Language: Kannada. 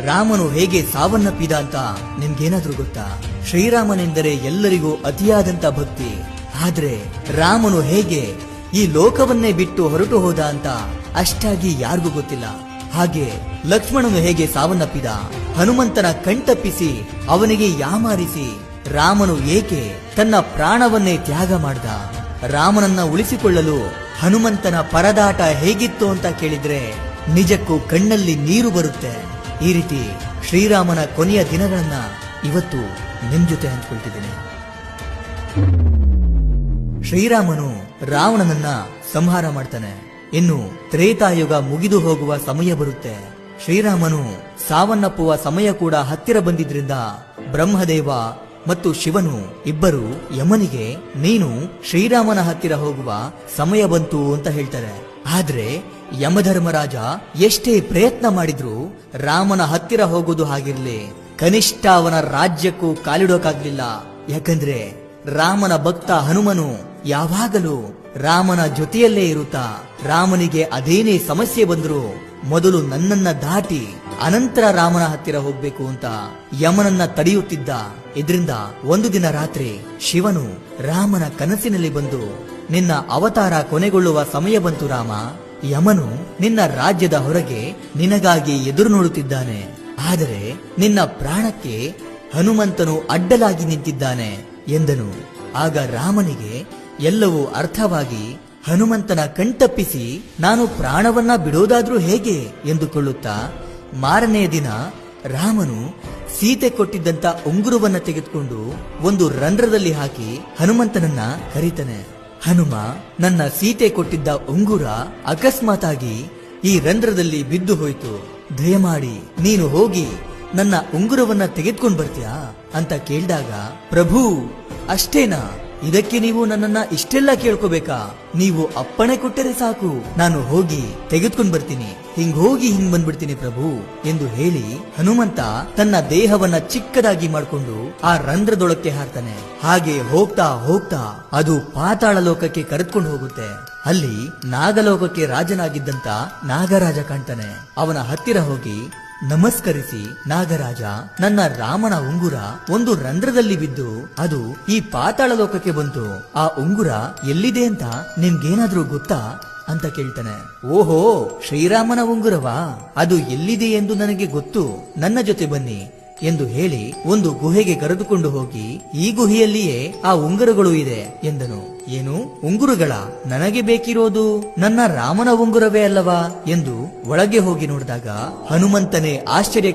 ರಾಮನು ಹೇಗೆ ಸಾವನ್ನಪ್ಪಿದ ಅಂತ ನಿಮ್ಗೇನಾದ್ರೂ ಗೊತ್ತಾ? ಶ್ರೀರಾಮನೆಂದರೆ ಎಲ್ಲರಿಗೂ ಅತಿಯಾದಂತ ಭಕ್ತಿ. ಆದ್ರೆ ರಾಮನು ಹೇಗೆ ಈ ಲೋಕವನ್ನೇ ಬಿಟ್ಟು ಹೊರಟು ಹೋದ ಅಂತ ಅಷ್ಟಾಗಿ ಯಾರಿಗೂ ಗೊತ್ತಿಲ್ಲ. ಹಾಗೆ ಲಕ್ಷ್ಮಣನು ಹೇಗೆ ಸಾವನ್ನಪ್ಪಿದ, ಹನುಮಂತನ ಕಣ್ತಪ್ಪಿಸಿ ಅವನಿಗೆ ಯಾಮಾರಿಸಿ ರಾಮನು ಏಕೆ ತನ್ನ ಪ್ರಾಣವನ್ನೇ ತ್ಯಾಗ ಮಾಡ್ದ, ರಾಮನನ್ನ ಉಳಿಸಿಕೊಳ್ಳಲು ಹನುಮಂತನ ಪರದಾಟ ಹೇಗಿತ್ತು ಅಂತ ಕೇಳಿದ್ರೆ ನಿಜಕ್ಕೂ ಕಣ್ಣಲ್ಲಿ ನೀರು ಬರುತ್ತೆ. ಈ ರೀತಿ ಶ್ರೀರಾಮನ ಕೊನೆಯ ದಿನಗಳನ್ನ ಇವತ್ತು ನಿಮ್ ಜೊತೆ ಹಂಚ್ಕೊಳ್ತಿದ್ದೇನೆ. ಶ್ರೀರಾಮನು ರಾವಣನನ್ನ ಸಂಹಾರ ಮಾಡ್ತಾನೆ. ಇನ್ನು ತ್ರೇತಾಯುಗ ಮುಗಿದು ಹೋಗುವ ಸಮಯ ಬರುತ್ತೆ. ಶ್ರೀರಾಮನು ಸಾವನ್ನಪ್ಪುವ ಸಮಯ ಕೂಡ ಹತ್ತಿರ ಬಂದಿದ್ರಿಂದ ಬ್ರಹ್ಮದೇವ ಮತ್ತು ಶಿವನು ಇಬ್ಬರು ಯಮನಿಗೆ ನೀನು ಶ್ರೀರಾಮನ ಹತ್ತಿರ ಹೋಗುವ ಸಮಯ ಬಂತು ಅಂತ ಹೇಳ್ತಾರೆ. ಆದ್ರೆ ಯಮಧರ್ಮರಾಜ ಎಷ್ಟೇ ಪ್ರಯತ್ನ ಮಾಡಿದ್ರು ರಾಮನ ಹತ್ತಿರ ಹೋಗುವುದು ಹಾಗಿರ್ಲಿ, ಕನಿಷ್ಠ ಅವನ ರಾಜ್ಯಕ್ಕೂ ಕಾಲಿಡೋಕಾಗ್ಲಿಲ್ಲ. ಯಾಕಂದ್ರೆ ರಾಮನ ಭಕ್ತ ಹನುಮನು ಯಾವಾಗಲೂ ರಾಮನ ಜೊತೆಯಲ್ಲೇ ಇರುತ್ತಾ ರಾಮನಿಗೆ ಅದೇನೇ ಸಮಸ್ಯೆ ಬಂದ್ರು ಮೊದಲು ನನ್ನನ್ನ ದಾಟಿ ಅನಂತರ ರಾಮನ ಹತ್ತಿರ ಹೋಗ್ಬೇಕು ಅಂತ ಯಮನನ್ನ ತಡೆಯುತ್ತಿದ್ದ. ಇದರಿಂದ ಒಂದು ದಿನ ರಾತ್ರಿ ಶಿವನು ರಾಮನ ಕನಸಿನಲ್ಲಿ ಬಂದು, ನಿನ್ನ ಅವತಾರ ಕೊನೆಗೊಳ್ಳುವ ಸಮಯ ಬಂತು ರಾಮ, ಯಮನು ನಿನ್ನ ರಾಜ್ಯದ ಹೊರಗೆ ನಿನಗಾಗಿ ಎದುರು ನೋಡುತ್ತಿದ್ದಾನೆ. ಆದರೆ ನಿನ್ನ ಪ್ರಾಣಕ್ಕೆ ಹನುಮಂತನು ಅಡ್ಡಲಾಗಿ ನಿಂತಿದ್ದಾನೆ ಎಂದನು. ಆಗ ರಾಮನಿಗೆ ಎಲ್ಲವೂ ಅರ್ಥವಾಗಿ ಹನುಮಂತನ ಕಣ್ತಪ್ಪಿಸಿ ನಾನು ಪ್ರಾಣವನ್ನ ಬಿಡೋದಾದ್ರೂ ಹೇಗೆ ಎಂದುಕೊಳ್ಳುತ್ತಾ ಮಾರನೆಯ ದಿನ ರಾಮನು ಸೀತೆ ಕೊಟ್ಟಿದ್ದಂತ ಉಂಗುರವನ್ನ ತೆಗೆದುಕೊಂಡು ಒಂದು ರಂಧ್ರದಲ್ಲಿ ಹಾಕಿ ಹನುಮಂತನನ್ನ ಕರೀತಾನೆ. ಹನುಮ, ನನ್ನ ಸೀತೆ ಕೊಟ್ಟಿದ್ದ ಉಂಗುರ ಅಕಸ್ಮಾತ್ ಆಗಿ ಈ ರಂಧ್ರದಲ್ಲಿ ಬಿದ್ದು ಹೋಯ್ತು, ದಯಮಾಡಿ ನೀನು ಹೋಗಿ ನನ್ನ ಉಂಗುರವನ್ನ ತೆಗೆದುಕೊಂಡು ಬರ್ತೀಯಾ ಅಂತ ಕೇಳಿದಾಗ, ಪ್ರಭು ಅಷ್ಟೇನಾ, ಇದಕ್ಕೆ ನೀವು ನನ್ನನ್ನ ಇಷ್ಟೆಲ್ಲ ಕೇಳ್ಕೋಬೇಕಾ? ನೀವು ಅಪ್ಪಣೆ ಕೊಟ್ಟರೆ ಸಾಕು, ನಾನು ಹೋಗಿ ತೆಗೆದುಕೊಂಡು ಬರ್ತೀನಿ, ಹೋಗಿ ಬಂದ್ಬಿಡ್ತೀನಿ ಪ್ರಭು ಎಂದು ಹೇಳಿ ಹನುಮಂತ ತನ್ನ ದೇಹವನ್ನ ಚಿಕ್ಕದಾಗಿ ಮಾಡಿಕೊಂಡು ಆ ರಂಧ್ರದೊಳಕ್ಕೆ ಹಾರ್ತಾನೆ. ಹಾಗೆ ಹೋಗ್ತಾ ಹೋಗ್ತಾ ಅದು ಪಾತಾಳ ಲೋಕಕ್ಕೆ ಕರೆದುಕೊಂಡು ಹೋಗುತ್ತೆ. ಅಲ್ಲಿ ನಾಗಲೋಕಕ್ಕೆ ರಾಜನಾಗಿದ್ದಂತ ನಾಗರಾಜ ಕಾಣ್ತಾನೆ. ಅವನ ಹತ್ತಿರ ಹೋಗಿ ನಮಸ್ಕರಿಸಿ, ನಾಗರಾಜ, ನನ್ನ ರಾಮನ ಉಂಗುರ ಒಂದು ರಂಧ್ರದಲ್ಲಿ ಬಿದ್ದು ಅದು ಈ ಪಾತಾಳ ಲೋಕಕ್ಕೆ ಬಂತು, ಆ ಉಂಗುರ ಎಲ್ಲಿದೆ ಅಂತ ನಿಮ್ಗೇನಾದ್ರೂ ಗೊತ್ತಾ ಅಂತ ಕೇಳ್ತಾನೆ. ಓಹೋ, ಶ್ರೀರಾಮನ ಉಂಗುರವಾ? ಅದು ಎಲ್ಲಿದೆ ಎಂದು ನನಗೆ ಗೊತ್ತು, ನನ್ನ ಜೊತೆ ಬನ್ನಿ ಎಂದು ಹೇಳಿ ಒಂದು ಗುಹೆಗೆ ಕರೆದುಕೊಂಡು ಹೋಗಿ ಈ ಗುಹೆಯಲ್ಲಿಯೇ ಆ ಉಂಗುರಗಳು ಇದೆ ಎಂದನು. ಏನು ಉಂಗುರಗಳ? ನನಗೆ ಬೇಕಿರೋದು ನನ್ನ ರಾಮನ ಉಂಗುರವೇ ಅಲ್ಲವಾ ಎಂದು ಒಳಗೆ ಹೋಗಿ ನೋಡಿದಾಗ ಹನುಮಂತನೇ ಆಶ್ಚರ್ಯ